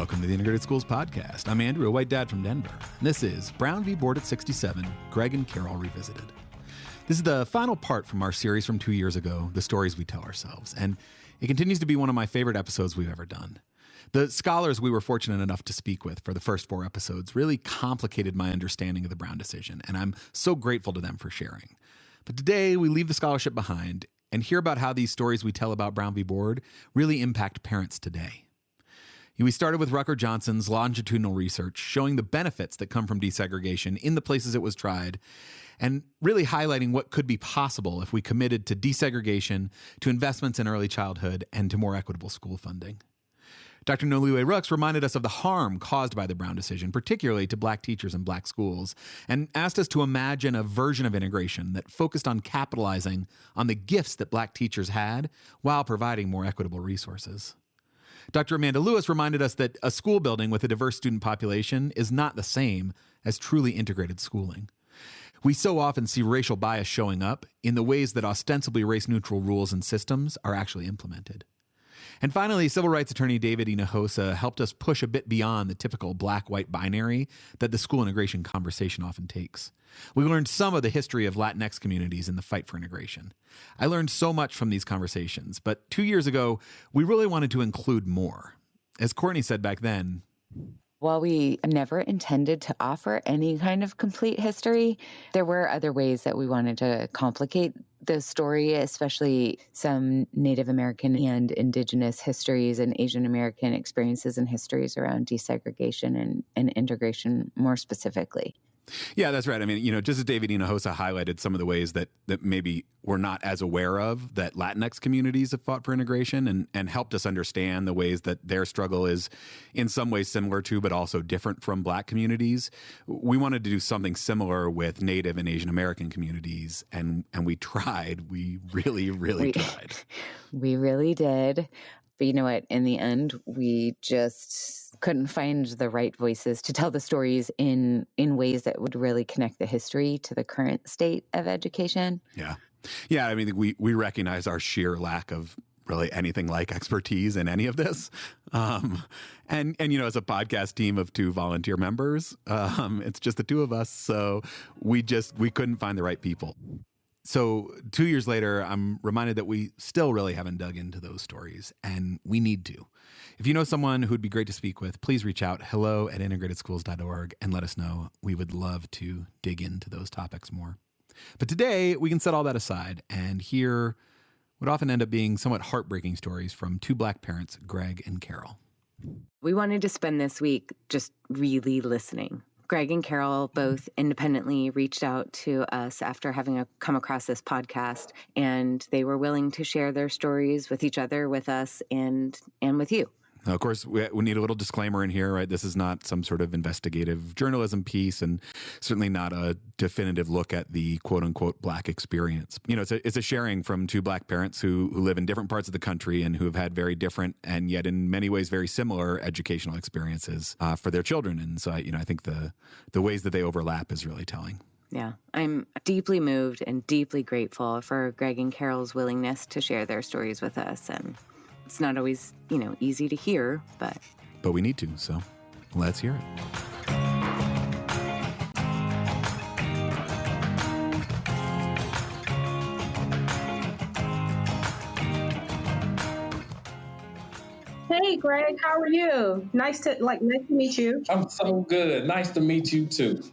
Welcome to the Integrated Schools Podcast. I'm Andrew, a white dad from Denver. And this is Brown v. Board at 67, Greg and Carol Revisited. This is the final part from our series from 2 years ago, The Stories We Tell Ourselves. And it continues to be one of my favorite episodes we've ever done. The scholars we were fortunate enough to speak with for the first 4 episodes really complicated my understanding of the Brown decision, and I'm so grateful to them for sharing. But today, we leave the scholarship behind and hear about how these stories we tell about Brown v. Board really impact parents today. We started with Rucker Johnson's longitudinal research showing the benefits that come from desegregation in the places it was tried, and really highlighting what could be possible if we committed to desegregation, to investments in early childhood, and to more equitable school funding. Dr. Noliwe Rooks reminded us of the harm caused by the Brown decision, particularly to Black teachers and Black schools, and asked us to imagine a version of integration that focused on capitalizing on the gifts that Black teachers had while providing more equitable resources. Dr. Amanda Lewis reminded us that a school building with a diverse student population is not the same as truly integrated schooling. We so often see racial bias showing up in the ways that ostensibly race-neutral rules and systems are actually implemented. And finally, civil rights attorney David Hinojosa helped us push a bit beyond the typical black-white binary that the school integration conversation often takes. We learned some of the history of Latinx communities in the fight for integration. I learned so much from these conversations, but 2 years ago, we really wanted to include more. As Courtney said back then, while we never intended to offer any kind of complete history, there were other ways that we wanted to complicate the story, especially some Native American and Indigenous histories and Asian American experiences and histories around desegregation and integration more specifically. Yeah, that's right. I mean, just as David Hinojosa highlighted some of the ways that maybe we're not as aware of that Latinx communities have fought for integration and helped us understand the ways that their struggle is in some ways similar to, but also different from Black communities. We wanted to do something similar with Native and Asian American communities, and we tried. We really tried. We really did. But you know what? In the end, we just couldn't find the right voices to tell the stories in ways that would really connect the history to the current state of education. Yeah. I mean, we recognize our sheer lack of really anything like expertise in any of this. And as a podcast team of 2 volunteer members, it's just the 2 of us. So we couldn't find the right people. So 2 years later, I'm reminded that we still really haven't dug into those stories, and we need to. If you know someone who'd be great to speak with, please reach out, hello@integratedschools.org, and let us know. We would love to dig into those topics more. But today, we can set all that aside and hear what often end up being somewhat heartbreaking stories from 2 Black parents, Greg and Carol. We wanted to spend this week just really listening. Greg and Carol both independently reached out to us after having come across this podcast, and they were willing to share their stories with each other, with us, and with you. Now, of course, we need a little disclaimer in here, right? This is not some sort of investigative journalism piece, and certainly not a definitive look at the quote-unquote Black experience. It's a sharing from 2 Black parents who live in different parts of the country and who have had very different and yet in many ways very similar educational experiences for their children. And so, I think the ways that they overlap is really telling. Yeah, I'm deeply moved and deeply grateful for Greg and Carol's willingness to share their stories with us. And it's not always, easy to hear, but we need to, so let's hear it. Hey, Greg, how are you? Nice to meet you. I'm so good. Nice to meet you too.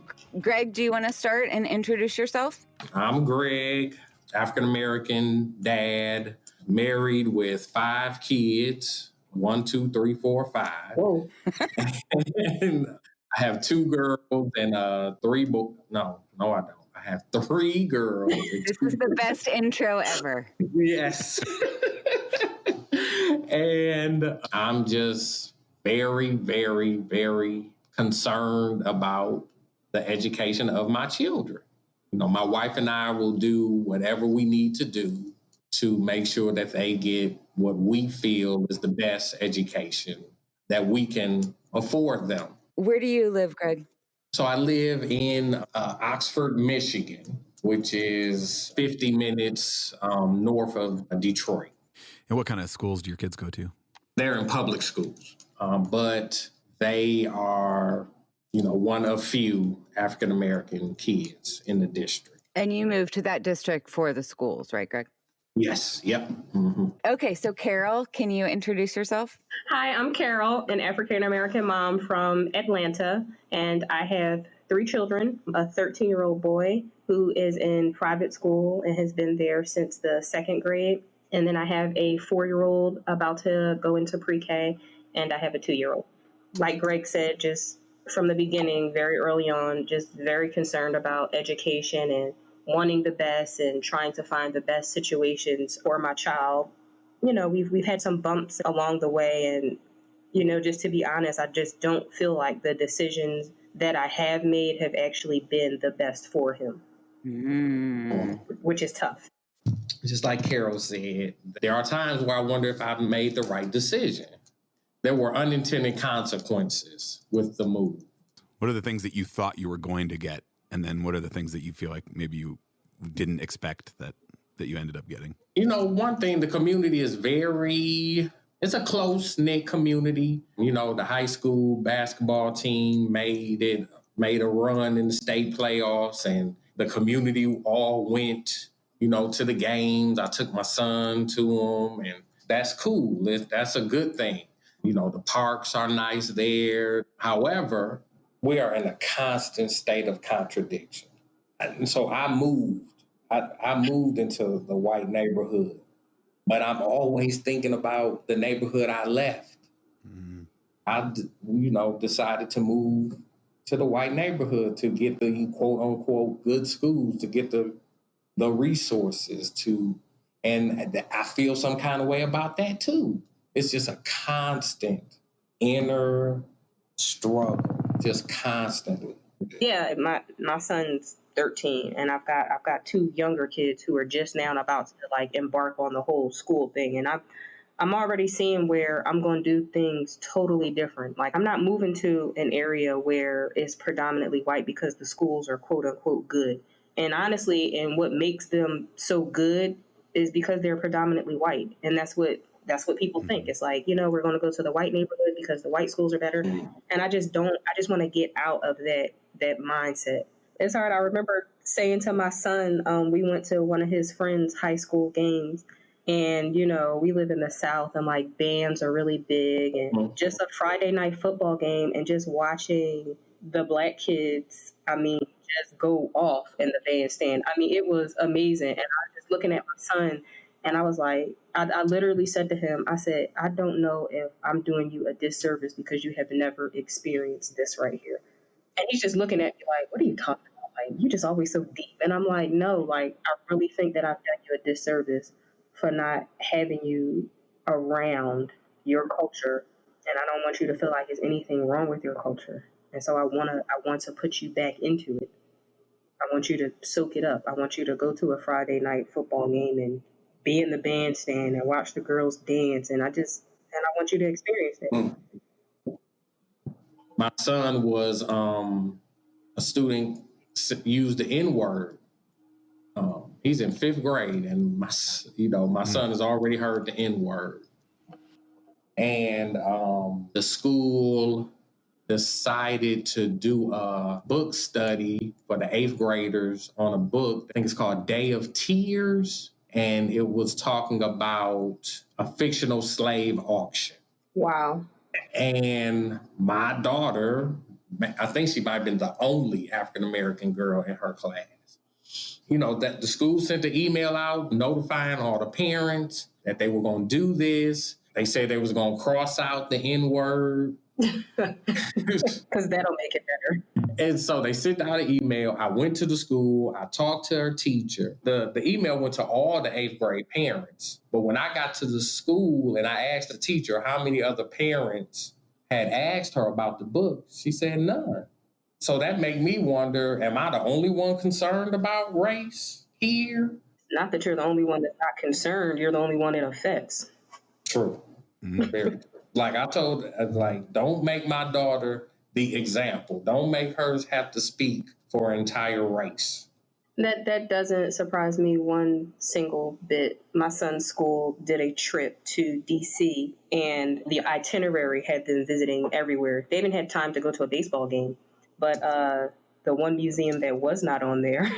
Greg, do you want to start and introduce yourself? I'm Greg, African-American dad, married with 5 kids, 1, 2, 3, 4, 5. Whoa. And I have 2 girls and 3 boys. No, I don't. I have 3 girls. This is the best intro ever. Yes. And I'm just very, very, very concerned about the education of my children. My wife and I will do whatever we need to do to make sure that they get what we feel is the best education that we can afford them. Where do you live, Greg? So I live in Oxford, Michigan, which is 50 minutes north of Detroit. And what kind of schools do your kids go to? They're in public schools, but They are, one of few African-American kids in the district. And you moved to that district for the schools, right, Greg? Yes. Yep. Mm-hmm. Okay. So Carol, can you introduce yourself? Hi, I'm Carol, an African American mom from Atlanta, and I have 3 children, a 13-year-old boy who is in private school and has been there since the 2nd grade. And then I have a 4-year-old about to go into pre-K, and I have a 2-year-old. Like Greg said, just from the beginning, very early on, just very concerned about education and wanting the best and trying to find the best situations for my child. We've had some bumps along the way, and just to be honest, I just don't feel like the decisions that I have made have actually been the best for him, which is tough. Just like Carol said, there are times where I wonder if I've made the right decision. There were unintended consequences with the move. What are the things that you thought you were going to get? And then what are the things that you feel like maybe you didn't expect that you ended up getting? One thing, the community is it's a close-knit community. The high school basketball team made a run in the state playoffs, and the community all went, to the games. I took my son to them, and that's cool. That's a good thing. The parks are nice there. However, we are in a constant state of contradiction. And so I moved. I moved into the white neighborhood, but I'm always thinking about the neighborhood I left. Mm-hmm. I, decided to move to the white neighborhood to get the quote unquote good schools, to get the resources and I feel some kind of way about that too. It's just a constant inner struggle, just constantly. Yeah, my son's 13, and I've got 2 younger kids who are just now about to embark on the whole school thing, and I'm already seeing where I'm going to do things totally different. Like, I'm not moving to an area where it's predominantly white because the schools are quote unquote good. And honestly, and what makes them so good is because they're predominantly white, and that's what people think. It's like, we're going to go to the white neighborhood because the white schools are better. And I just want to get out of that mindset. It's hard. I remember saying to my son, we went to one of his friends' high school games, and, we live in the South, and bands are really big, and just a Friday night football game and just watching the black kids, just go off in the bandstand. It was amazing. And I was just looking at my son, and I was like, I literally said to him, I said, I don't know if I'm doing you a disservice because you have never experienced this right here. And he's just looking at me like, what are you talking about? You just always so deep. And I'm like, no, I really think that I've done you a disservice for not having you around your culture. And I don't want you to feel like there's anything wrong with your culture. And so I want to put you back into it. I want you to soak it up. I want you to go to a Friday night football game and be in the bandstand and watch the girls dance. And I want you to experience that. My son was a student, used the N-word. He's in 5th grade, and my son has already heard the N-word. And the school decided to do a book study for the 8th graders on a book. I think it's called Day of Tears. And it was talking about a fictional slave auction. Wow. And my daughter, I think she might have been the only African-American girl in her class. That the school sent an email out notifying all the parents that they were going to do this. They said they was going to cross out the N-word. Because that'll make it better. And so they sent out an email. I went to the school. I talked to her teacher. The email went to all the 8th grade parents. But when I got to the school and I asked the teacher how many other parents had asked her about the book, she said none. So that made me wonder, am I the only one concerned about race here? Not that you're the only one that's not concerned. You're the only one it affects. True. Mm-hmm. Like I told, don't make my daughter the example. Don't make her have to speak for an entire race. That doesn't surprise me one single bit. My son's school did a trip to DC, and the itinerary had them visiting everywhere. They even had time to go to a baseball game. But the one museum that was not on there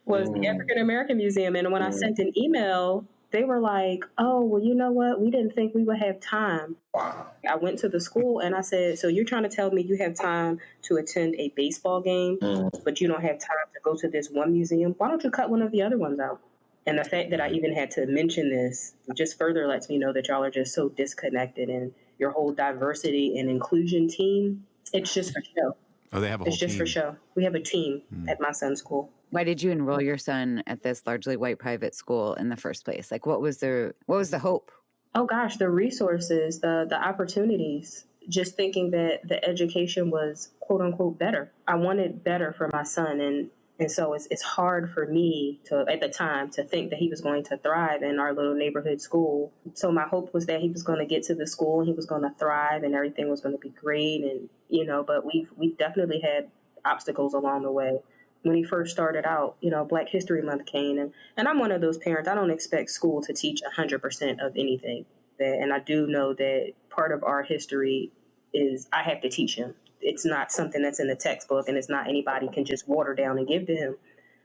was the African American Museum. And when I sent an email, they were like, "Oh, well, you know what? We didn't think we would have time." Wow. I went to the school and I said, "So you're trying to tell me you have time to attend a baseball game, but you don't have time to go to this one museum? Why don't you cut one of the other ones out?" And the fact that I even had to mention this just further lets me know that y'all are just so disconnected, and your whole diversity and inclusion team, it's just for show. Oh, they have a whole It's just team. for show. We have a team at my son's school. Why did you enroll your son at this largely white private school in the first place? Like, what was the hope? Oh gosh, the resources, the opportunities, just thinking that the education was quote unquote better. I wanted better for my son, and so it's hard for me to, at the time, to think that he was going to thrive in our little neighborhood school. So my hope was that he was going to get to the school and he was going to thrive and everything was going to be great. And but we've definitely had obstacles along the way. When he first started out, Black History Month came, and I'm one of those parents. I don't expect school to teach 100% of anything. And I do know that part of our history is I have to teach him. It's not something that's in the textbook, and it's not anybody can just water down and give to him.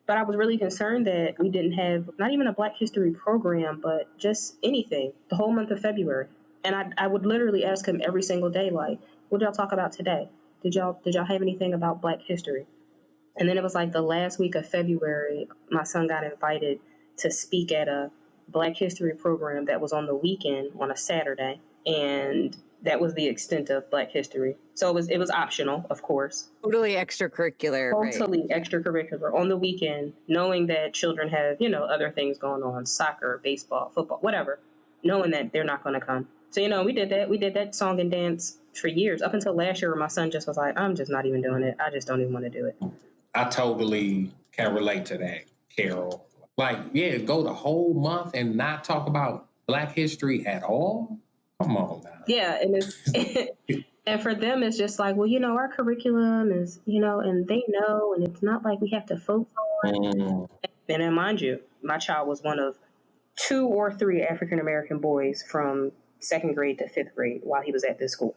But I was really concerned that we didn't have not even a Black History program, but just anything the whole month of February. And I would literally ask him every single day, like, "What did y'all talk about today? Did y'all have anything about Black history?" And then it was like the last week of February, my son got invited to speak at a Black History program that was on the weekend on a Saturday. And that was the extent of Black history. So it was optional, of course. Totally extracurricular. Totally extracurricular on the weekend, knowing that children have, other things going on, soccer, baseball, football, whatever, knowing that they're not going to come. So, we did that. We did that song and dance for years, up until last year where my son just was like, "I'm just not even doing it. I just don't even want to do it." I totally can relate to that, Carol. Like, yeah, go the whole month and not talk about Black history at all? Come on now. Yeah, and it's and for them it's just like, well, our curriculum is, and they know, and it's not like we have to focus on. And then mind you, my child was one of 2 or 3 African American boys from 2nd grade to 5th grade while he was at this school.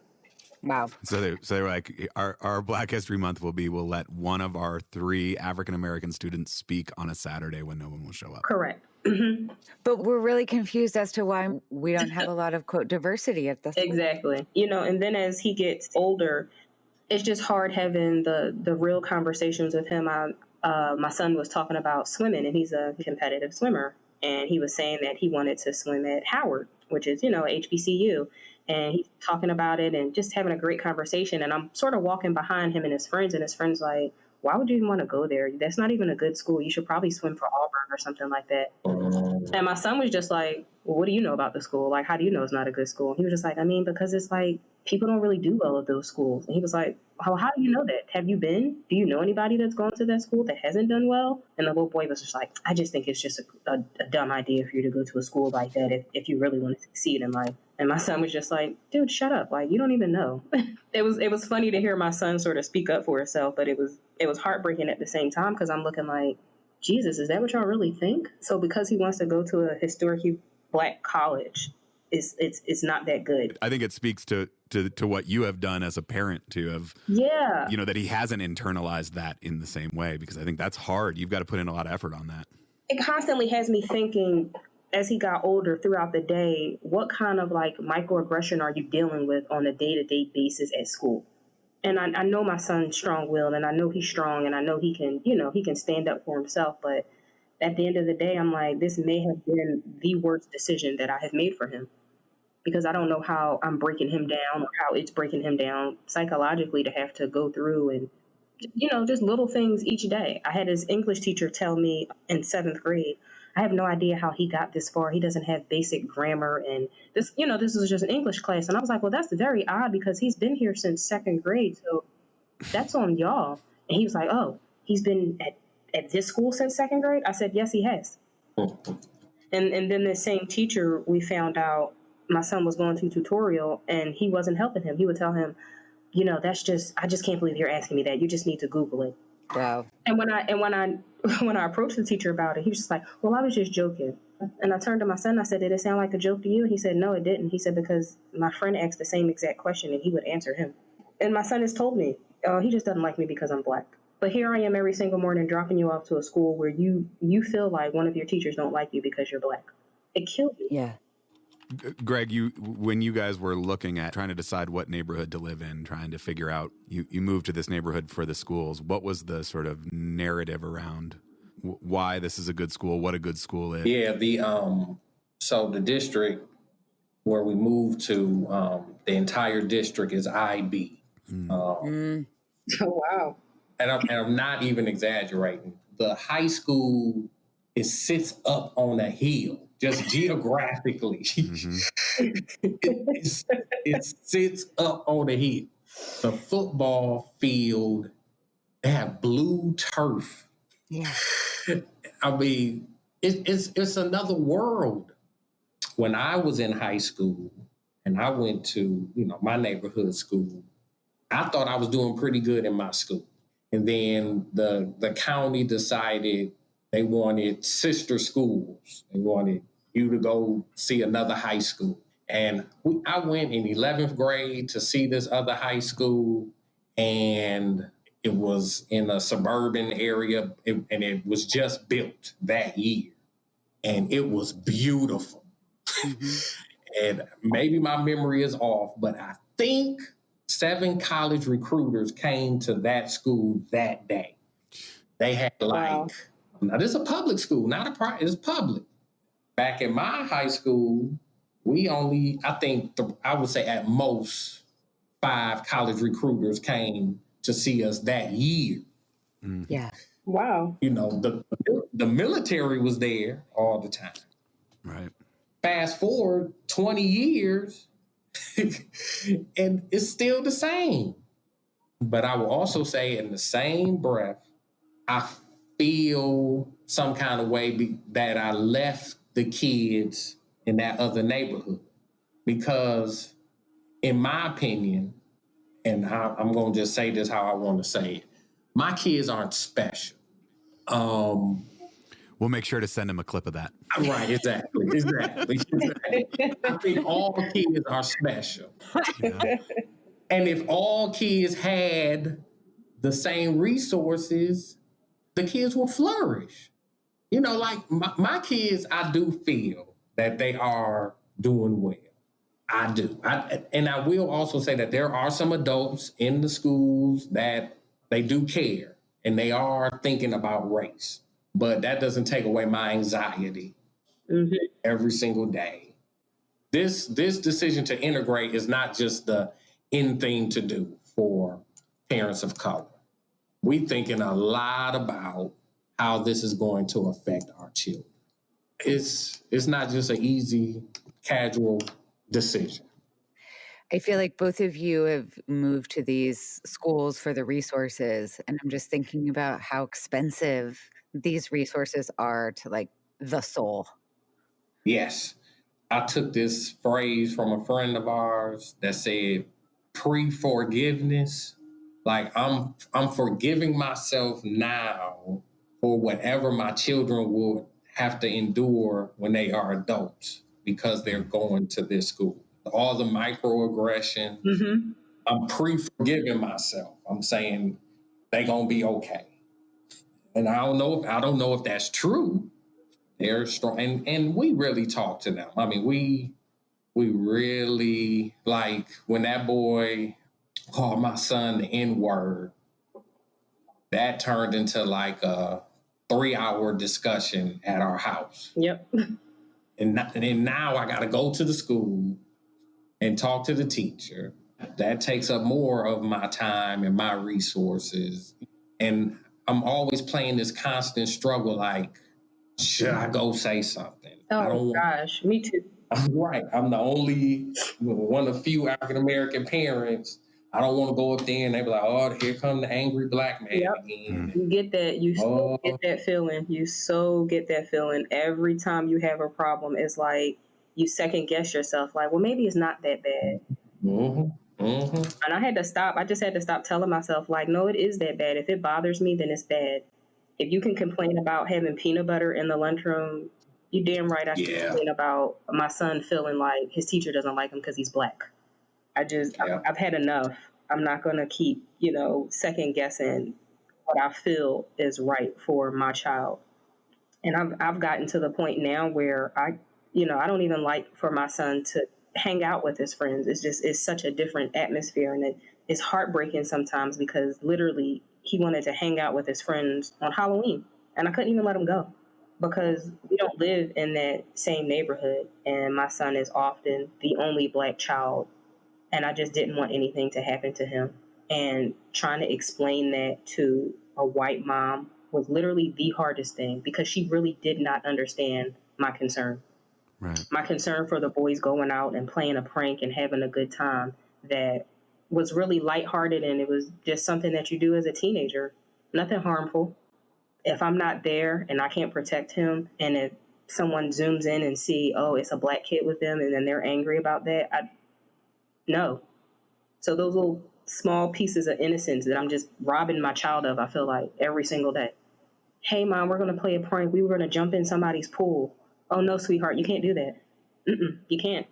Wow. So they were like, our Black History Month we'll let one of our 3 African American students speak on a Saturday when no one will show up. Correct. Mm-hmm. But we're really confused as to why we don't have a lot of, quote, diversity at this. Exactly. And then as he gets older, it's just hard having the real conversations with him. My son was talking about swimming, and he's a competitive swimmer. And he was saying that he wanted to swim at Howard, which is, HBCU. And he's talking about it and just having a great conversation. And I'm sort of walking behind him and his friends like, "Why would you even want to go there? That's not even a good school. You should probably swim for Auburn or something like that." And my son was just like, "Well, what do you know about the school? Like, how do you know it's not a good school?" And he was just like, because it's like people don't really do well at those schools." And he was like, how do you know that? Have you been? Do you know anybody that's gone to that school that hasn't done well? And the little boy was just like, "I just think it's just a dumb idea for you to go to a school like that if you really want to succeed in life." And my son was just like, "Dude, shut up. Like, you don't even know." It was funny to hear my son sort of speak up for himself, but it was heartbreaking at the same time, because I'm looking like, Jesus, is that what y'all really think? So because he wants to go to a historically Black college, it's not that good. I think it speaks to what you have done as a parent to have, that he hasn't internalized that in the same way, because I think that's hard. You've got to put in a lot of effort on that. It constantly has me thinking, as he got older throughout the day, what kind of like microaggression are you dealing with on a day-to-day basis at school? And I know my son's strong-willed, and I know he's strong, and I know he can stand up for himself. But at the end of the day, I'm like, this may have been the worst decision that I have made for him, because I don't know how I'm breaking him down or how it's breaking him down psychologically to have to go through and, just little things each day. I had his English teacher tell me in 7th grade, "I have no idea how he got this far. He doesn't have basic grammar. And this was just an English class." And I was like, "Well, that's very odd, because he's been here since 2nd grade. So that's on y'all." And he was like, "Oh, he's been at this school since 2nd grade?" I said, "Yes, he has." And then the same teacher, we found out my son was going to tutorial and he wasn't helping him. He would tell him, I just can't believe you're asking me that. You just need to Google it. Wow. And when when I approached the teacher about it, he was just like, well, I was just joking. And I turned to my son, I said, did it sound like a joke to you? And he said, no, it didn't. He said, because my friend asked the same exact question and he would answer him. And my son has told me, he just doesn't like me because I'm Black. But here I am every single morning dropping you off to a school where you feel like one of your teachers don't like you because you're Black. It killed me. Yeah. Greg, when you guys were looking at trying to decide what neighborhood to live in, trying to figure out, you moved to this neighborhood for the schools. What was the sort of narrative around why this is a good school, what a good school is? Yeah, so the district where we moved to, the entire district is IB. Oh, wow. And I'm not even exaggerating. The high school, it sits up on a hill, just geographically. it sits up on a hill. The football field, they have blue turf. Yeah. I mean, it's another world. When I was in high school and I went to, my neighborhood school, I thought I was doing pretty good in my school. And then the county decided they wanted sister schools. They wanted you to go see another high school. And I went in 11th grade to see this other high school, and it was in a suburban area, and it was just built that year. And it was beautiful. And maybe my memory is off, but I think 7 college recruiters came to that school that day. They had now this is a public school, not a private, it's public. Back in my high school, we only, I would say at most 5 college recruiters came to see us that year. Yeah. Wow. The military was there all the time. Right. Fast forward 20 years, and it's still the same. But I will also say in the same breath, I feel some kind of way that I left the kids in that other neighborhood. Because in my opinion, and I'm going to just say this how I want to say it, my kids aren't special. We'll make sure to send him a clip of that. Right, exactly. I think all kids are special. Yeah. And if all kids had the same resources, the kids will flourish. Like my kids, I do feel that they are doing well. I do. And I will also say that there are some adults in the schools that they do care and they are thinking about race. But that doesn't take away my anxiety every single day. This decision to integrate is not just the in thing to do for parents of color. We're thinking a lot about how this is going to affect our children. It's not just an easy, casual decision. I feel like both of you have moved to these schools for the resources, and I'm just thinking about how expensive these resources are to like the soul. Yes. I took this phrase from a friend of ours that said pre-forgiveness. Like I'm forgiving myself now for whatever my children will have to endure when they are adults because they're going to this school. All the microaggression, I'm pre-forgiving myself. I'm saying they're gonna be okay. And I don't know if that's true. They're strong, and we really talk to them. I mean, we really, like when that boy called my son the N-word, that turned into like a 3-hour discussion at our house. Yep. And now I got to go to the school and talk to the teacher. That takes up more of my time and my resources. And I'm always playing this constant struggle, like, should I go say something? Oh, gosh, me too. Right. I'm the only one of few African-American parents. I don't want to go up there and they be like, oh, here come the angry Black man again. You get that. You so get that feeling. You so get that feeling. Every time you have a problem, it's like you second guess yourself. Like, well, maybe it's not that bad. And I had to stop. I just had to stop telling myself, like, no, it is that bad. If it bothers me, then it's bad. If you can complain about having peanut butter in the lunchroom, you damn right I can Yeah. complain about my son feeling like his teacher doesn't like him because he's black. Yeah. I've had enough. I'm not going to keep, second guessing what I feel is right for my child. And I've gotten to the point now where I don't even like for my son to hang out with his friends. It's such a different atmosphere, and it's heartbreaking sometimes because literally he wanted to hang out with his friends on Halloween, and I couldn't even let him go because we don't live in that same neighborhood, and my son is often the only black child, and I just didn't want anything to happen to him. And trying to explain that to a white mom was literally the hardest thing because she really did not understand my concern. Right. My concern for the boys going out and playing a prank and having a good time that was really lighthearted, and it was just something that you do as a teenager, nothing harmful. If I'm not there and I can't protect him, and if someone zooms in and see, oh, it's a black kid with them, and then they're angry about that, no. So those little small pieces of innocence that I'm just robbing my child of, I feel like every single day. Hey, mom, we're going to play a prank. We were going to jump in somebody's pool. Oh, no, sweetheart, you can't do that. You can't.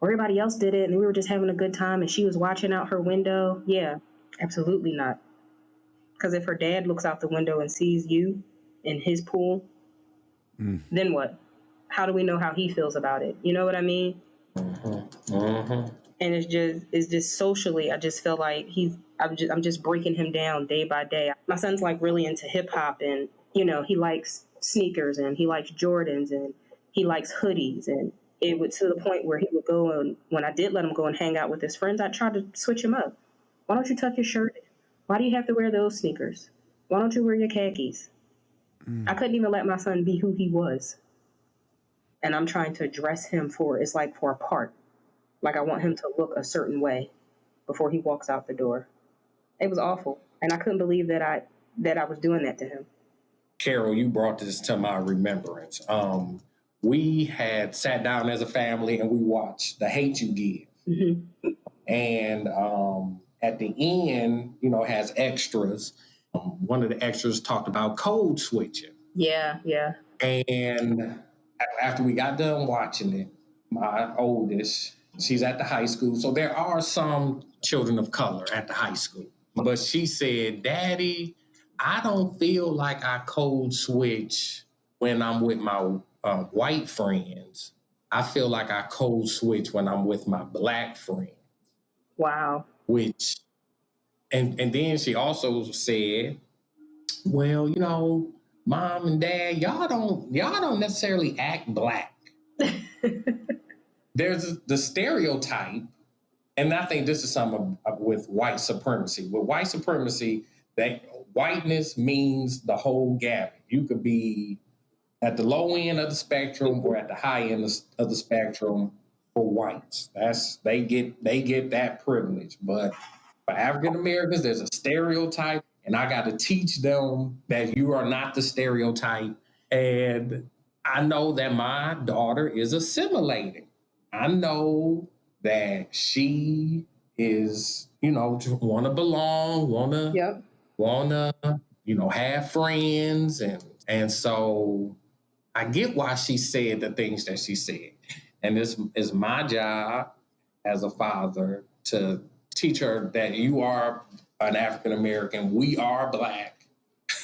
Or everybody else did it, and we were just having a good time, and she was watching out her window. Yeah, absolutely not. Because if her dad looks out the window and sees you in his pool, then what? How do we know how he feels about it? You know what I mean? And it's just socially, I just feel like I'm just breaking him down day by day. My son's like really into hip hop, and he likes sneakers, and he likes Jordans, and he likes hoodies, and it would to the point where he would go, and when I did let him go and hang out with his friends, I tried to switch him up. Why don't you tuck your shirt in? Why do you have to wear those sneakers? Why don't you wear your khakis? I couldn't even let my son be who he was. And I'm trying to dress him for a part. Like I want him to look a certain way before he walks out the door. It was awful. And I couldn't believe that I was doing that to him. Carol, you brought this to my remembrance. We had sat down as a family and we watched The Hate You Give. Mm-hmm. And at the end, has extras. One of the extras talked about code switching. Yeah. And after we got done watching it, my oldest, she's at the high school. So there are some children of color at the high school. But she said, Daddy, I don't feel like I code switch when I'm with my white friends. I feel like I code switch when I'm with my black friends. Wow. Which, and then she also said, well, Mom and Dad, y'all don't necessarily act black. There's the stereotype, and I think this is something with white supremacy. With white supremacy, that whiteness means the whole gamut. You could be at the low end of the spectrum or at the high end of the spectrum for whites. They get that privilege. But for African Americans, there's a stereotype, and I got to teach them that you are not the stereotype. And I know that my daughter is assimilating. I know that she is, want to belong, want to, have friends, and so I get why she said the things that she said. And this is my job as a father to teach her that you are an African American, we are black,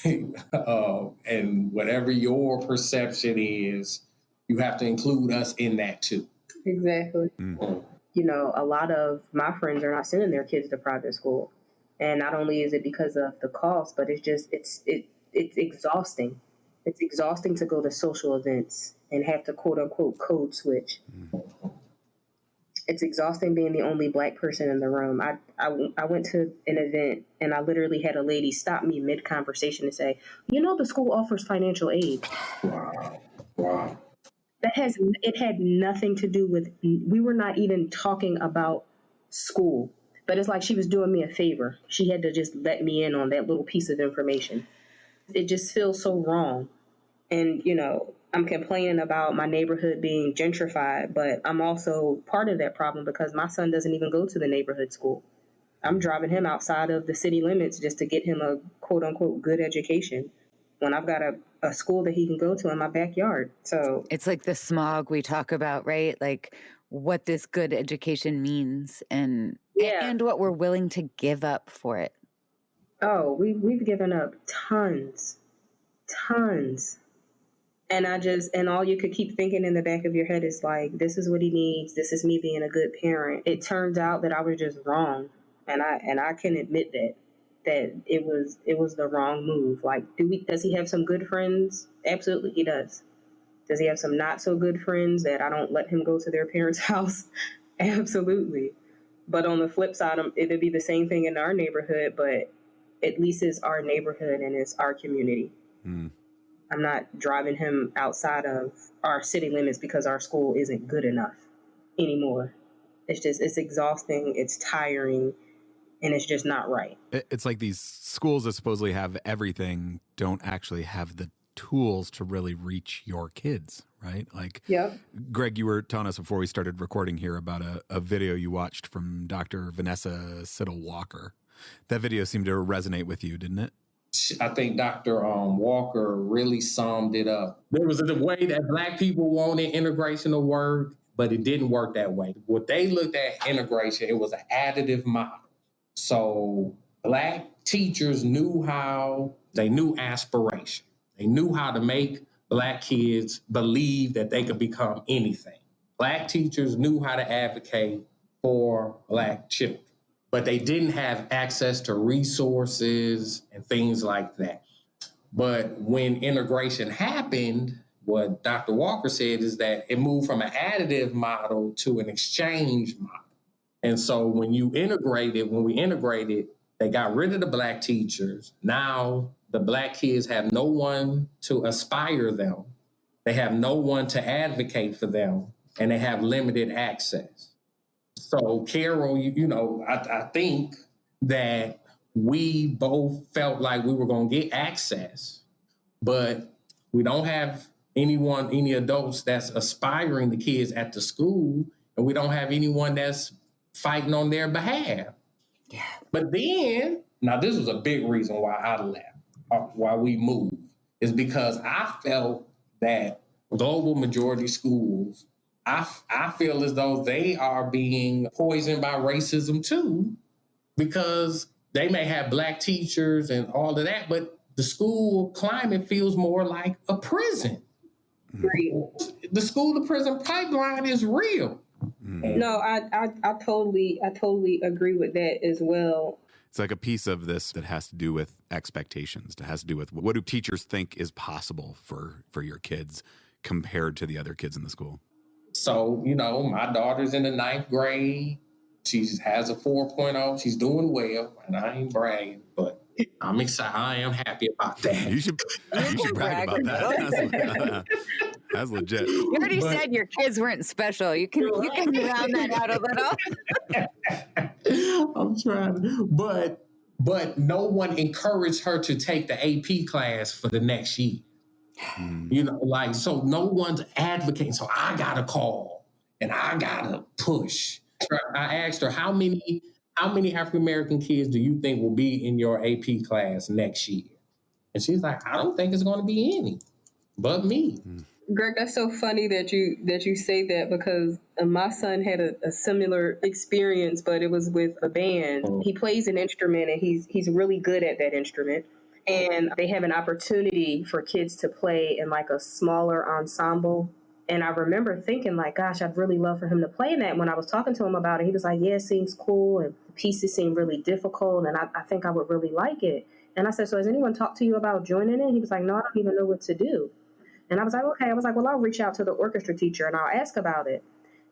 and whatever your perception is, you have to include us in that too. Exactly. A lot of my friends are not sending their kids to private school, and not only is it because of the cost, but it's exhausting. It's exhausting to go to social events and have to quote unquote code switch. It's exhausting being the only black person in the room. I went to an event and I literally had a lady stop me mid conversation and say, the school offers financial aid. Wow. It had nothing to do with, we were not even talking about school, but it's like she was doing me a favor. She had to just let me in on that little piece of information. It just feels so wrong. And, I'm complaining about my neighborhood being gentrified, but I'm also part of that problem because my son doesn't even go to the neighborhood school. I'm driving him outside of the city limits just to get him a quote unquote good education. when I've got a school that he can go to in my backyard. So it's like the smog we talk about, right? Like what this good education means and what we're willing to give up for it. Oh, we've given up tons. And all you could keep thinking in the back of your head is like, this is what he needs. This is me being a good parent. It turns out that I was just wrong. And I can admit that it was the wrong move. Like, does he have some good friends? Absolutely, he does. Does he have some not so good friends that I don't let him go to their parents' house? Absolutely. But on the flip side, it'd be the same thing in our neighborhood, but at least it's our neighborhood and it's our community. I'm not driving him outside of our city limits because our school isn't good enough anymore. It's exhausting, it's tiring, and it's just not right. It's like these schools that supposedly have everything don't actually have the tools to really reach your kids, right? Like, Greg, you were telling us before we started recording here about a video you watched from Dr. Vanessa Siddle-Walker. That video seemed to resonate with you, didn't it? I think Dr. Walker really summed it up. There was a way that Black people wanted integration to work, but it didn't work that way. What they looked at integration, it was an additive model. So Black teachers knew aspiration. They knew how to make Black kids believe that they could become anything. Black teachers knew how to advocate for Black children, but they didn't have access to resources and things like that. But when integration happened, what Dr. Walker said is that it moved from an additive model to an exchange model. And so when we integrated, they got rid of the Black teachers. Now the Black kids have no one to aspire them. They have no one to advocate for them, and they have limited access. So, Carol, I think that we both felt like we were going to get access, but we don't have any adults that's aspiring the kids at the school, and we don't have anyone that's fighting on their behalf. Yeah. But then, now this was a big reason why I left, why we moved, is because I felt that global majority schools, I feel as though they are being poisoned by racism too, because they may have Black teachers and all of that, but the school climate feels more like a prison. Real. The school to prison pipeline is real. No, I totally agree with that as well. It's like a piece of this that has to do with expectations. That has to do with what do teachers think is possible for your kids compared to the other kids in the school. So, my daughter's in the 9th grade. She has a 4.0. She's doing well, and I ain't bragging, but I'm excited. I am happy about that. You should brag about that. That's legit. You already said your kids weren't special. You can round that out a little. I'm trying, but no one encouraged her to take the AP class for the next year. So no one's advocating. So I got to call and I got to push. I asked her, how many African-American kids do you think will be in your AP class next year? And she's like, I don't think it's going to be any but me. Greg, that's so funny that you say that, because my son had a similar experience, but it was with a band. He plays an instrument and he's really good at that instrument. And they have an opportunity for kids to play in like a smaller ensemble. And I remember thinking like, gosh, I'd really love for him to play in that. When I was talking to him about it, he was like, yeah, it seems cool. And the pieces seem really difficult. And I think I would really like it. And I said, so has anyone talked to you about joining it? He was like, no, I don't even know what to do. And I was like, okay. I was like, well, I'll reach out to the orchestra teacher and I'll ask about it.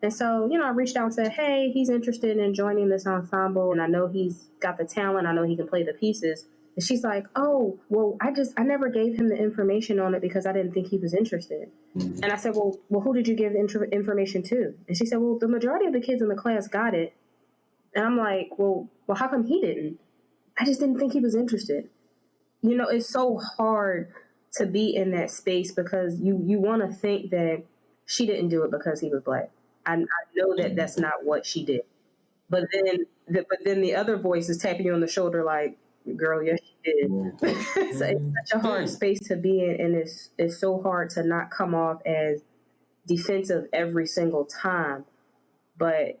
And so, I reached out and said, hey, he's interested in joining this ensemble. And I know he's got the talent. I know he can play the pieces. And she's like, oh, well, I never gave him the information on it because I didn't think he was interested. And I said, well, who did you give the information to? And she said, well, the majority of the kids in the class got it. And I'm like, well, how come he didn't? I just didn't think he was interested. It's so hard to be in that space because you want to think that she didn't do it because he was Black. I know that that's not what she did. But then the other voice is tapping you on the shoulder like, Girl, yes, she did. It's such a hard space to be in, and it's so hard to not come off as defensive every single time. But,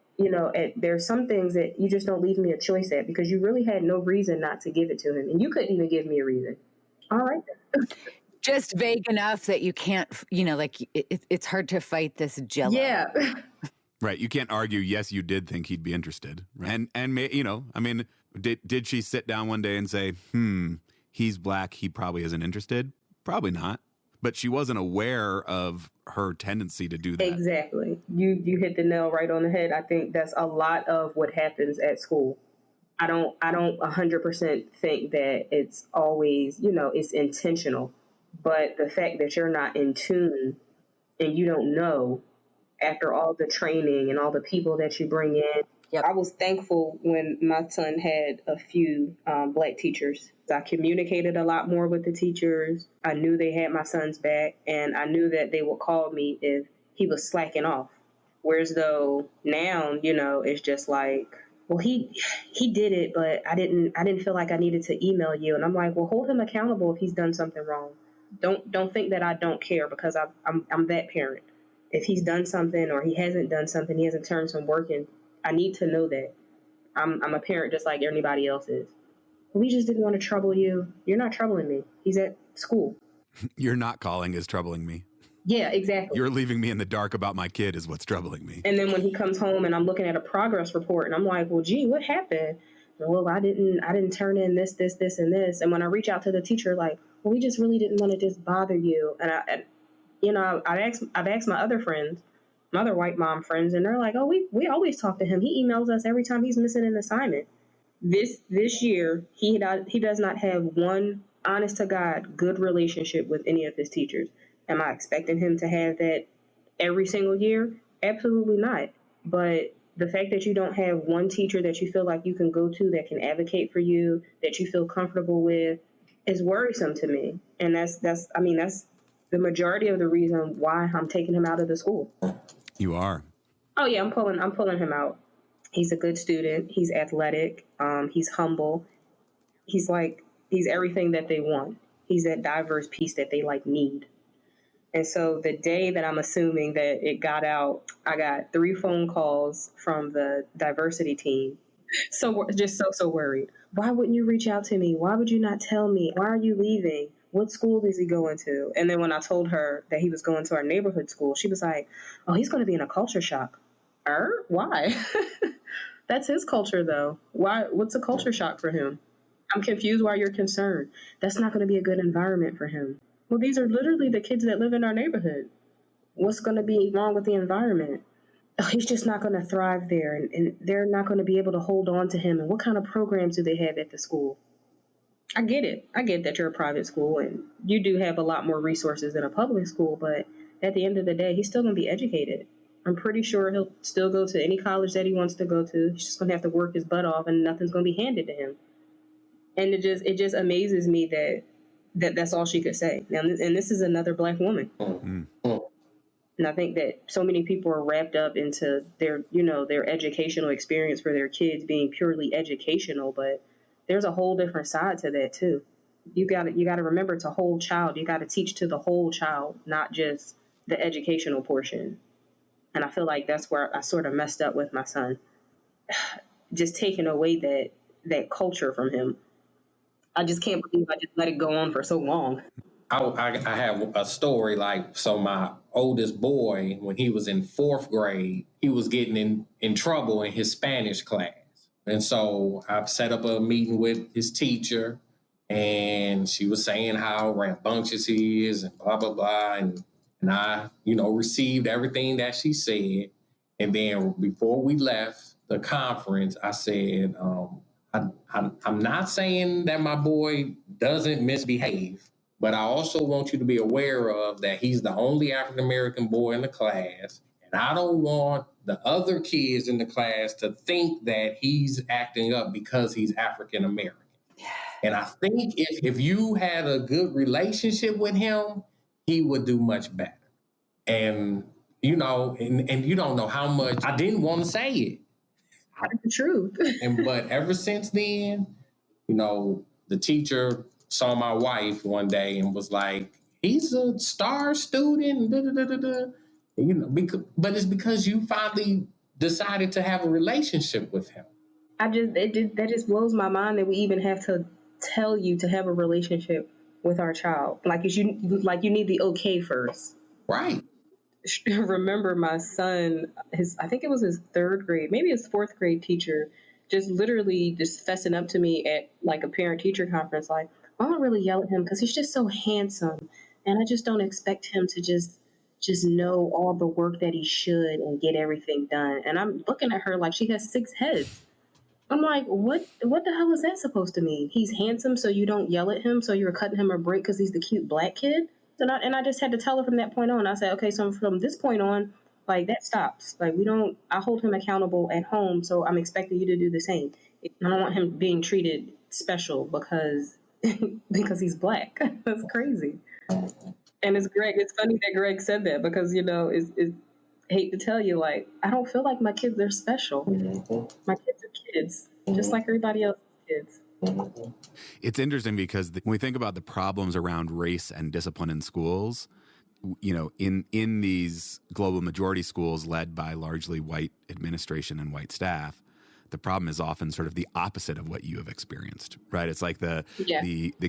there's some things that you just don't leave me a choice at because you really had no reason not to give it to him. And you couldn't even give me a reason. All right. Just vague enough that you can't, it's hard to fight this jello. Yeah. Right. You can't argue, yes, you did think he'd be interested. And did she sit down one day and say, he's black, he probably isn't interested? Probably not. But she wasn't aware of her tendency to do that. Exactly. You hit the nail right on the head. I think that's a lot of what happens at school. I don't 100% think that it's always, it's intentional. But the fact that you're not in tune and you don't know after all the training and all the people that you bring in. Yep. I was thankful when my son had a few black teachers. I communicated a lot more with the teachers. I knew they had my son's back, and I knew that they would call me if he was slacking off. Whereas though now, it's just like, well, he did it, but I didn't feel like I needed to email you. And I'm like, well, hold him accountable if he's done something wrong. Don't think that I don't care because I'm that parent. If he's done something or he hasn't done something, he hasn't turned some work in, I need to know that. I'm a parent just like anybody else is. We just didn't want to trouble you. You're not troubling me. He's at school. You're not calling is troubling me. Yeah, exactly. You're leaving me in the dark about my kid is what's troubling me. And then when he comes home and I'm looking at a progress report and I'm like, well, gee, what happened? Well, I didn't turn in this, and this. And when I reach out to the teacher, like, well, we just really didn't want to just bother you. And I've asked my other friends, my other white mom friends, and they're like, oh, we always talk to him. He emails us every time he's missing an assignment. This year, he does not have one honest to God good relationship with any of his teachers. Am I expecting him to have that every single year? Absolutely not. But the fact that you don't have one teacher that you feel like you can go to that can advocate for you, that you feel comfortable with, is worrisome to me. And that's the majority of the reason why I'm taking him out of the school. You are? Oh yeah, I'm pulling him out. He's a good student. He's athletic. He's humble. He's everything that they want. He's that diverse piece that they need. And so the day that I'm assuming that it got out, I got 3 phone calls from the diversity team. So just so worried. Why wouldn't you reach out to me? Why would you not tell me? Why are you leaving? What school is he going to? And then when I told her that he was going to our neighborhood school, she was like, oh, he's going to be in a culture shock. Why? That's his culture, though. Why? What's a culture shock for him? I'm confused why you're concerned. That's not going to be a good environment for him. Well, these are literally the kids that live in our neighborhood. What's going to be wrong with the environment? Oh, he's just not going to thrive there, and they're not going to be able to hold on to him. And what kind of programs do they have at the school? I get it. I get that you're a private school, and you do have a lot more resources than a public school, but at the end of the day, he's still going to be educated. I'm pretty sure he'll still go to any college that he wants to go to. He's just going to have to work his butt off, and nothing's going to be handed to him. And it just amazes me that's all she could say. Now, and this is another Black woman. Mm-hmm. And I think that so many people are wrapped up into their educational experience for their kids being purely educational, but there's a whole different side to that too. You got to remember it's a whole child. You got to teach to the whole child, not just the educational portion. And I feel like that's where I sort of messed up with my son, just taking away that culture from him. I just can't believe I just let it go on for so long. I have a story so my oldest boy, when he was in 4th grade, he was getting in trouble in his Spanish class. And so I set up a meeting with his teacher, and she was saying how rambunctious he is and blah, blah, blah. And I, received everything that she said. And then before we left the conference, I said, I'm not saying that my boy doesn't misbehave, but I also want you to be aware of that he's the only African-American boy in the class. And I don't want the other kids in the class to think that he's acting up because he's African-American. And I think if you had a good relationship with him, he would do much better. And, and you don't know how much I didn't want to say it. That's the truth. But ever since then, the teacher saw my wife one day and was like, he's a star student, da, da, da, da, da. You know, but it's because you finally decided to have a relationship with him. That just blows my mind that we even have to tell you to have a relationship with our child. Like you need the okay first. Right. Remember my son, I think it was his third grade, maybe his fourth grade teacher, just literally just fessing up to me at like a parent teacher conference, like, I don't really yell at him because he's just so handsome, and I just don't expect him to just know all the work that he should and get everything done. And I'm looking at her like she has 6 heads. I'm like, what the hell is that supposed to mean? He's handsome, so you don't yell at him, so you're cutting him a break because he's the cute black kid? And I just had to tell her from that point on. I said, okay, so from this point on, like, that stops. Like, I hold him accountable at home, so I'm expecting you to do the same. I don't want him being treated special because he's black. That's crazy. And it's Greg. It's funny that Greg said that because, it's hate to tell you, like, I don't feel like my kids are special. My kids are kids, just like everybody else's kids. It's interesting because when we think about the problems around race and discipline in schools, in these global majority schools led by largely white administration and white staff, the problem is often sort of the opposite of what you have experienced, right? It's like the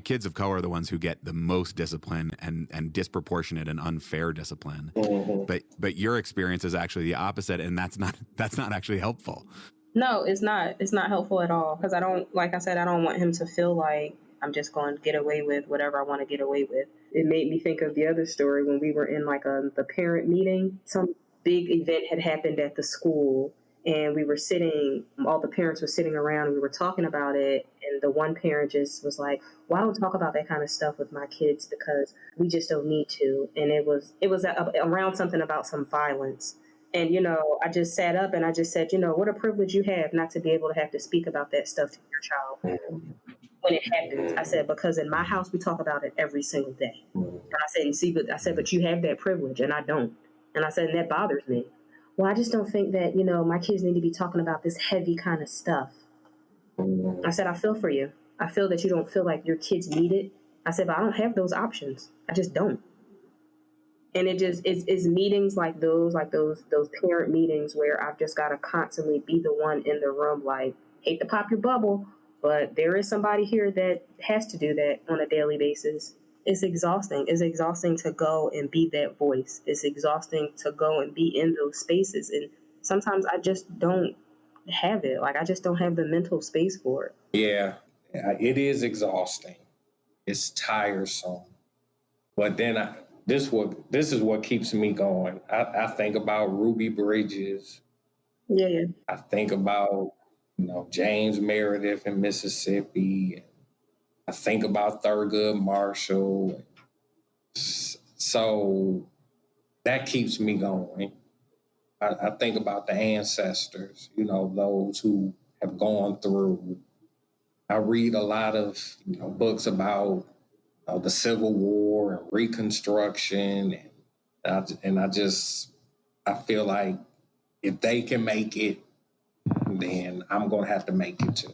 kids of color are the ones who get the most discipline and disproportionate and unfair discipline. But your experience is actually the opposite, and that's not actually helpful. No, it's not. It's not helpful at all because I don't want him to feel like I'm just going to get away with whatever I want to get away with. It made me think of the other story when we were in like the parent meeting. Some big event had happened at the school, and we were sitting, all the parents were sitting around, and we were talking about it, and the one parent just was like, well, I don't talk about that kind of stuff with my kids because we just don't need to. And it was around something about some violence. And, I just sat up and I just said, what a privilege you have not to be able to have to speak about that stuff to your child when it happens. I said, because in my house, we talk about it every single day. And I said, but you have that privilege and I don't. And I said, and that bothers me. Well, I just don't think that, my kids need to be talking about this heavy kind of stuff. I said, I feel for you. I feel that you don't feel like your kids need it. I said, but I don't have those options. I just don't. And it's meetings like those parent meetings where I've just got to constantly be the one in the room, like, hate to pop your bubble, but there is somebody here that has to do that on a daily basis. It's exhausting. It's exhausting to go and be that voice. It's exhausting to go and be in those spaces. And sometimes I just don't have it. Like, I just don't have the mental space for it. Yeah, it is exhausting. It's tiresome. But then this is what keeps me going. I think about Ruby Bridges. Yeah. I think about, James Meredith in Mississippi. I think about Thurgood Marshall. So that keeps me going. I think about the ancestors, those who have gone through. I read a lot of, books about the Civil War and Reconstruction. And I feel like if they can make it, then I'm going to have to make it too.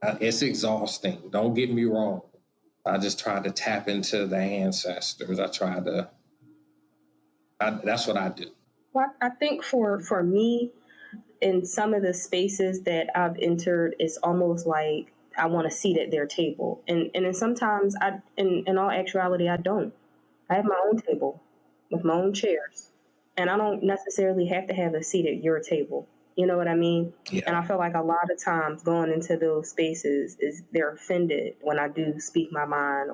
It's exhausting. Don't get me wrong. I just try to tap into the ancestors. That's what I do. Well, I think for me, in some of the spaces that I've entered, it's almost like I want a seat at their table. And then sometimes in all actuality, I don't. I have my own table with my own chairs. And I don't necessarily have to have a seat at your table. You know what I mean? Yeah. And I feel like a lot of times going into those spaces is they're offended when I do speak my mind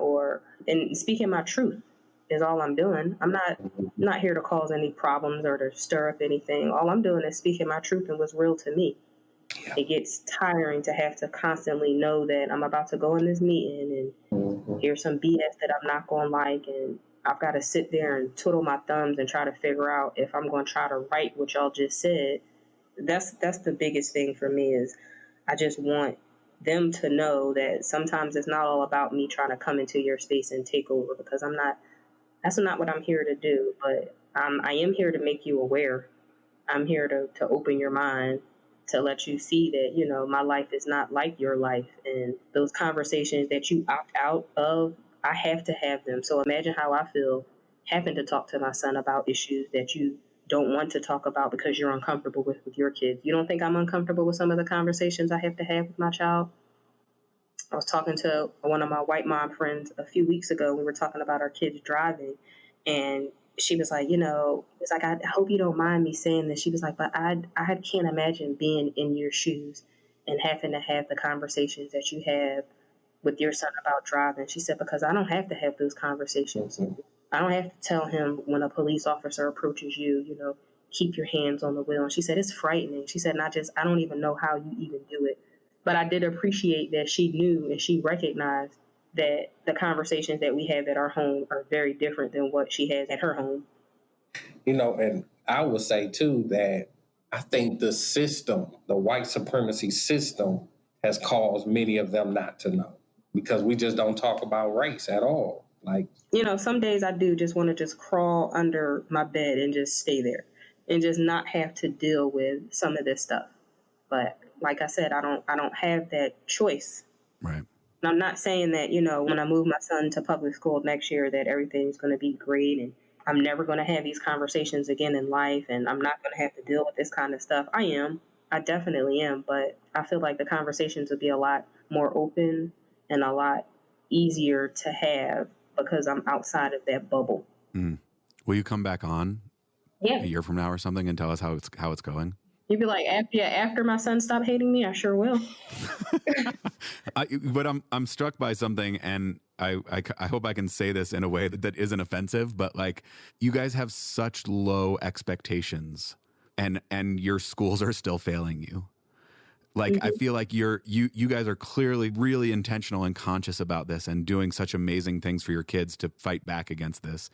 and speaking my truth is all I'm doing. I'm not here to cause any problems or to stir up anything. All I'm doing is speaking my truth and what's real to me. Yeah. It gets tiring to have to constantly know that I'm about to go in this meeting and hear some BS that I'm not going to like, and I've got to sit there and twiddle my thumbs and try to figure out if I'm going to try to write what y'all just said. That's the biggest thing for me is I just want them to know that sometimes it's not all about me trying to come into your space and take over, because that's not what I'm here to do. But I am here to make you aware. I'm here to open your mind to let you see that, my life is not like your life. And those conversations that you opt out of, I have to have them. So imagine how I feel having to talk to my son about issues that you don't want to talk about because you're uncomfortable with your kids. You don't think I'm uncomfortable with some of the conversations I have to have with my child? I was talking to one of my white mom friends a few weeks ago. We were talking about our kids driving, and she was like, it's like, I hope you don't mind me saying this. She was like, but I can't imagine being in your shoes and having to have the conversations that you have with your son about driving. She said, because I don't have to have those conversations. Mm-hmm. I don't have to tell him when a police officer approaches you, keep your hands on the wheel. And she said, it's frightening. She said, I don't even know how you even do it. But I did appreciate that she knew and she recognized that the conversations that we have at our home are very different than what she has at her home. And I would say, too, that I think the system, the white supremacy system, has caused many of them not to know, because we just don't talk about race at all. Like, some days I do just want to just crawl under my bed and just stay there and just not have to deal with some of this stuff. But like I said, I don't have that choice. Right. And I'm not saying that, when I move my son to public school next year, that everything's going to be great and I'm never going to have these conversations again in life and I'm not going to have to deal with this kind of stuff. I definitely am. But I feel like the conversations will be a lot more open and a lot easier to have because I'm outside of that bubble. Mm. Will you come back on a year from now or something and tell us how it's going? You'd be like, after my son stopped hating me, I sure will. But I'm struck by something, and I hope I can say this in a way that isn't offensive, but like, you guys have such low expectations, and your schools are still failing you. Like, I feel like you guys are clearly really intentional and conscious about this and doing such amazing things for your kids to fight back against this.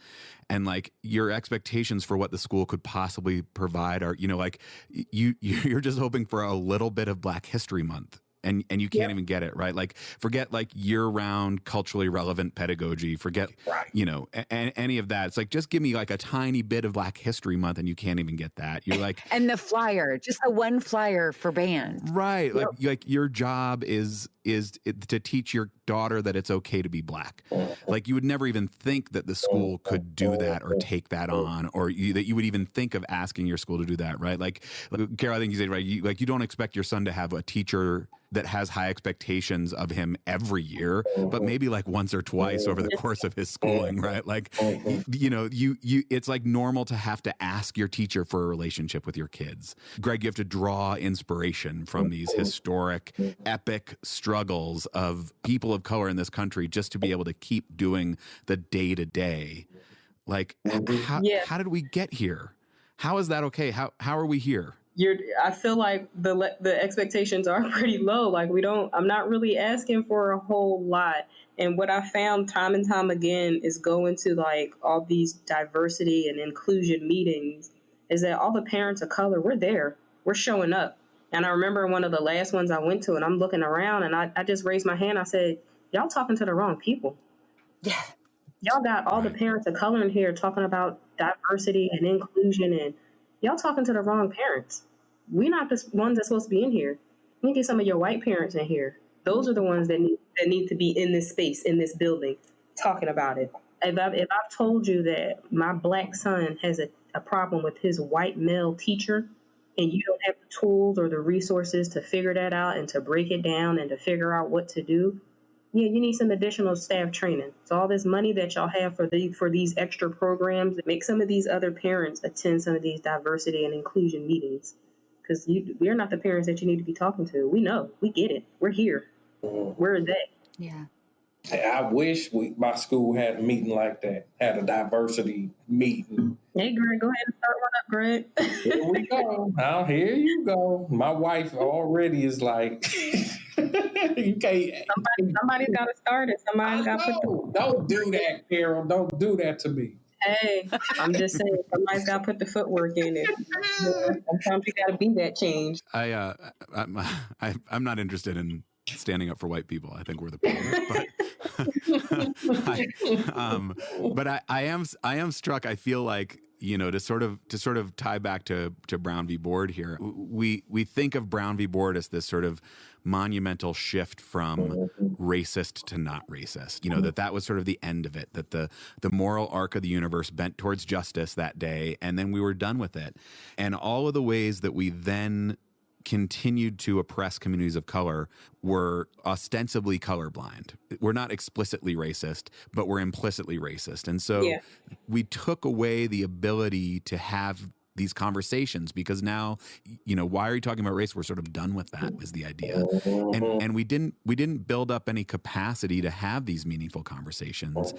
And like, your expectations for what the school could possibly provide are, like, you're just hoping for a little bit of Black History Month. And you can't even get it, right? Like, forget like year-round culturally relevant pedagogy. Forget, any of that. It's like, just give me like a tiny bit of Black History Month, and you can't even get that. You're like, and the flyer, just the one flyer for band, right? Like your job is to teach your daughter that it's okay to be Black. Like, you would never even think that the school could do that or take that on, or that you would even think of asking your school to do that, right? Like Carol, I think you said, right? You don't expect your son to have a teacher that has high expectations of him every year, but maybe like once or twice over the course of his schooling, right? Like, it's like normal to have to ask your teacher for a relationship with your kids. Greg, you have to draw inspiration from these historic, epic struggles of people of color in this country just to be able to keep doing the day-to-day. Like, how did we get here? How is that okay? How are we here? I feel like the expectations are pretty low. Like, I'm not really asking for a whole lot. And what I found time and time again is going to like all these diversity and inclusion meetings is that all the parents of color, we're there, we're showing up. And I remember one of the last ones I went to, and I'm looking around and I just raised my hand. I said, y'all talking to the wrong people. Yeah. Y'all got all the parents of color in here talking about diversity and inclusion, and y'all talking to the wrong parents. We're not the ones that's supposed to be in here. You need to get some of your white parents in here. Those are the ones that need to be in this space, in this building, talking about it. If I've told you that my Black son has a problem with his white male teacher, and you don't have the tools or the resources to figure that out and to break it down and to figure out what to do, you need some additional staff training. So all this money that y'all have for these extra programs, make some of these other parents attend some of these diversity and inclusion meetings. Because we're not the parents that you need to be talking to. We know. We get it. We're here. Where are they? Yeah. I wish my school had a meeting like that, had a diversity meeting. Hey, Greg, go ahead and start one up, Greg. Here we go. Now, here you go. My wife already is like, you can't. Somebody's got to start it. Somebody's got to Don't do that, Carol. Don't do that to me. Hey, I'm just saying, somebody's got to put the footwork in it. Sometimes you got to be that change. I'm not interested in standing up for white people. I think we're the problem. But I am struck. I feel like to sort of tie back to Brown v. Board here, we think of Brown v. Board as this sort of monumental shift from racist to not racist. That was sort of the end of it, that the moral arc of the universe bent towards justice that day, and then we were done with it. And all of the ways that we then continued to oppress communities of color were ostensibly colorblind. We're not explicitly racist, but we're implicitly racist. And so we took away the ability to have these conversations, because now, why are you talking about race? We're sort of done with that, was the idea. And we didn't build up any capacity to have these meaningful conversations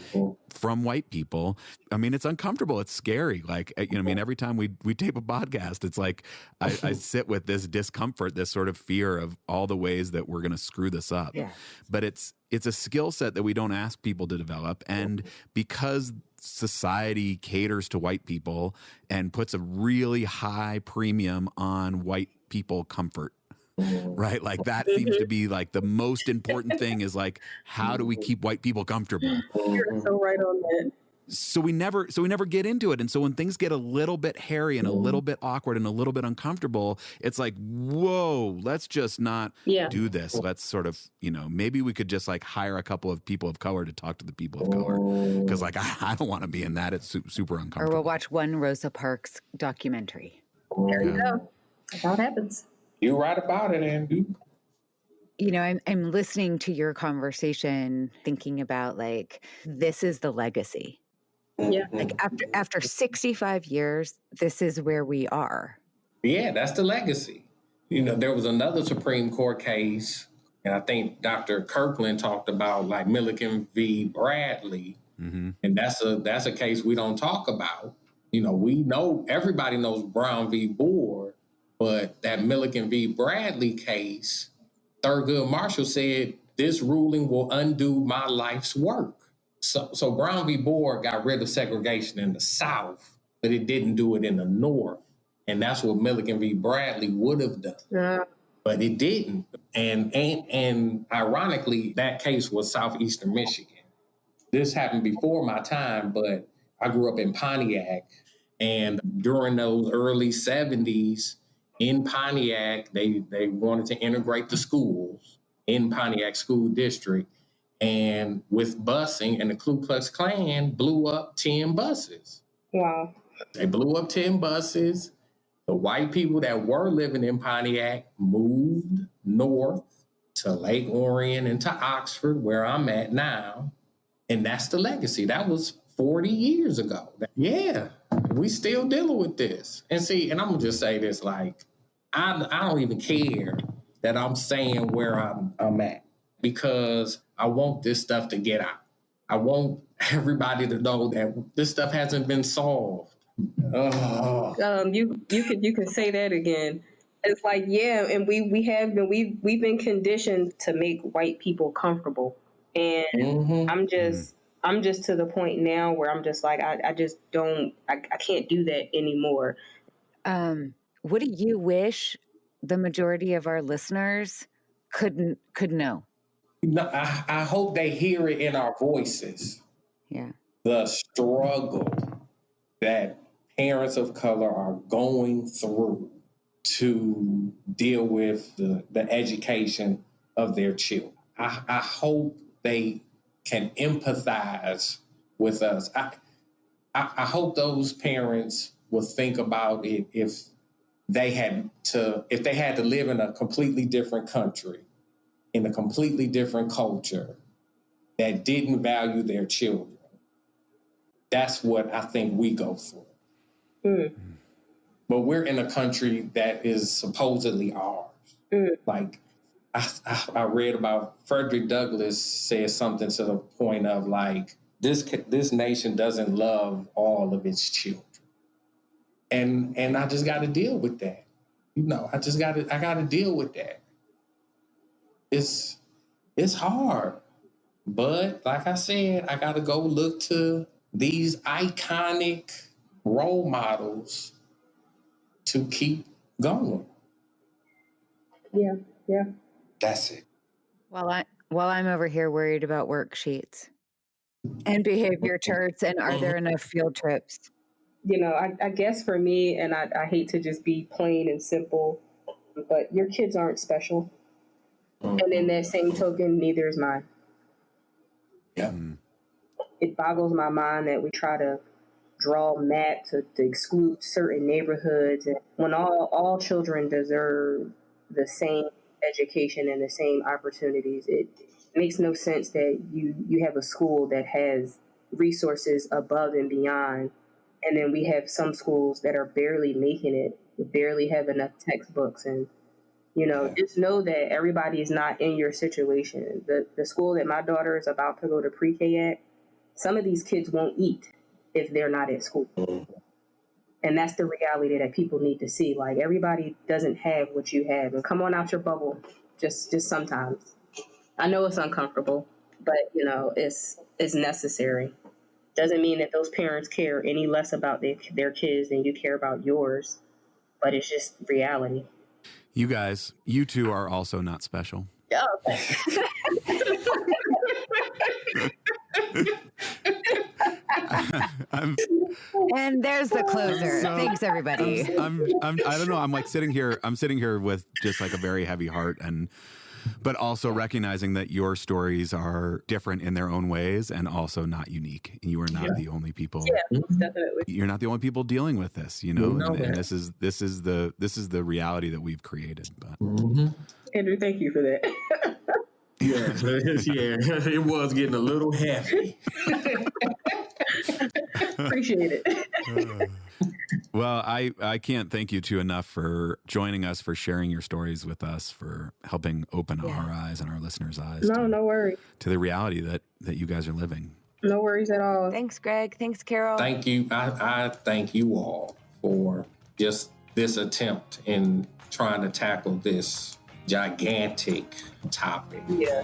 from white people. I mean, it's uncomfortable. It's scary. Like, every time we tape a podcast, it's like I sit with this discomfort, this sort of fear of all the ways that we're going to screw this up. Yeah. But it's a skill set that we don't ask people to develop. And because society caters to white people and puts a really high premium on white people comfort, right? Like that seems to be like the most important thing, is like, how do we keep white people comfortable? You're so right on that. So we never get into it. And so when things get a little bit hairy and a little bit awkward and a little bit uncomfortable, it's like, whoa, let's just not do this. Let's sort of, maybe we could just like hire a couple of people of color to talk to the people of color. Because like, I don't want to be in that. It's super uncomfortable. Or we'll watch one Rosa Parks documentary. There you go. That's how it happens. You're right about it, Andrew. I'm listening to your conversation, thinking about like, this is the legacy. Yeah. Like after 65 years, this is where we are. Yeah, that's the legacy. There was another Supreme Court case, and I think Dr. Kirkland talked about like Milliken v. Bradley. Mm-hmm. And that's a case we don't talk about. We know, everybody knows Brown v. Board, but that Milliken v. Bradley case, Thurgood Marshall said, this ruling will undo my life's work. So Brown v. Board got rid of segregation in the South, but it didn't do it in the North. And that's what Milliken v. Bradley would have done. Yeah. But it didn't. And ironically, that case was Southeastern Michigan. This happened before my time, but I grew up in Pontiac. And during those early 70s, in Pontiac, they wanted to integrate the schools in Pontiac School District. And with busing, and the Ku Klux Klan blew up 10 buses. Wow. They blew up 10 buses. The white people that were living in Pontiac moved north to Lake Orion and to Oxford, where I'm at now. And that's the legacy. That was 40 years ago. Yeah, we still dealing with this. And see, and I'm going to just say this, like, I don't even care that I'm saying where I'm at, because I want this stuff to get out. I want everybody to know that this stuff hasn't been solved. You can say that again. It's like, yeah, and we've been conditioned to make white people comfortable, and I'm just to the point now where I'm just like, I can't do that anymore. What do you wish the majority of our listeners could know? No, I hope they hear it in our voices. Yeah. The struggle that parents of color are going through to deal with the education of their children. I hope they can empathize with us. I hope those parents will think about it if they had to live in a completely different country, in a completely different culture that didn't value their children. That's what I think we go through. Mm. But we're in a country that is supposedly ours. Mm. Like, I read about Frederick Douglass said something to the point of like, this nation doesn't love all of its children. And I just got to deal with that. I got to deal with that. It's hard. But like I said, I got to go look to these iconic role models to keep going. Yeah. That's it. While I'm over here worried about worksheets and behavior charts and are there enough field trips? I guess for me, and I hate to just be plain and simple, but your kids aren't special. And in that same token, neither is mine. Yeah. It boggles my mind that we try to draw maps to exclude certain neighborhoods, and when all children deserve the same education and the same opportunities. It makes no sense that you have a school that has resources above and beyond, and then we have some schools that are barely making it, barely have enough textbooks. And just know that everybody is not in your situation. The school that my daughter is about to go to pre-K at, some of these kids won't eat if they're not at school. And that's the reality that people need to see. Like, everybody doesn't have what you have. And come on out your bubble, just sometimes. I know it's uncomfortable, but, it's necessary. Doesn't mean that those parents care any less about their kids than you care about yours, but it's just reality. You guys, you two are also not special. Oh, okay. And there's the closer. Thanks, everybody. I don't know. I'm sitting here with just like a very heavy heart, but also recognizing that your stories are different in their own ways and also not unique. You are not the only people. Yeah, definitely. You're not the only people dealing with this, and this is the reality that we've created. But Andrew, thank you for that. Yeah, it was getting a little heavy. Appreciate it. Well, I can't thank you two enough for joining us, for sharing your stories with us, for helping open our eyes and our listeners' eyes. No worries. To the reality that you guys are living. No worries at all. Thanks, Greg. Thanks, Carol. Thank you. I thank you all for just this attempt in trying to tackle this gigantic topic. Yeah.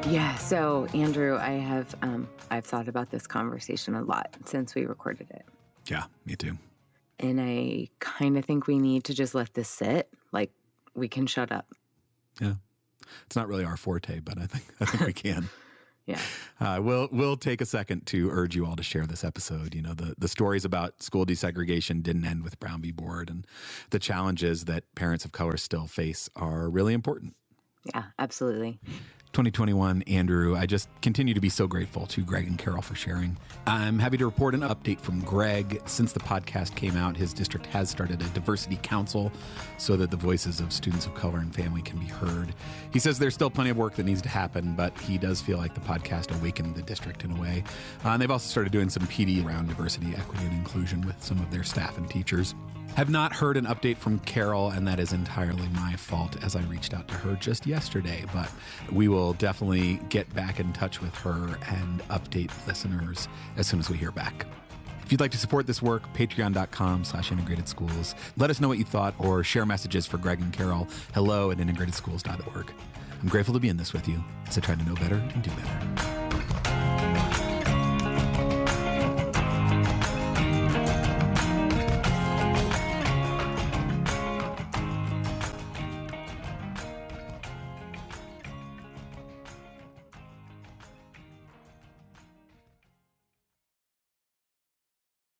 Yeah. So, Andrew, I've thought about this conversation a lot since we recorded it. Yeah, me too. And I kind of think we need to just let this sit. Like, we can shut up. Yeah. It's not really our forte, but I think we can. Yeah. We'll take a second to urge you all to share this episode. The stories about school desegregation didn't end with Brown v. Board, and the challenges that parents of color still face are really important. Yeah, absolutely. 2021, Andrew, I just continue to be so grateful to Greg and Carol for sharing. I'm happy to report an update from Greg. Since the podcast came out, his district has started a diversity council so that the voices of students of color and family can be heard. He says there's still plenty of work that needs to happen, but he does feel like the podcast awakened the district in a way. And they've also started doing some PD around diversity, equity, and inclusion with some of their staff and teachers. Have not heard an update from Carol, and that is entirely my fault, as I reached out to her just yesterday, but we will definitely get back in touch with her and update listeners as soon as we hear back. If you'd like to support this work, patreon.com/integrated schools. Let us know what you thought or share messages for Greg and Carol. hello@integratedschools.org. I'm grateful to be in this with you as I try to know better and do better.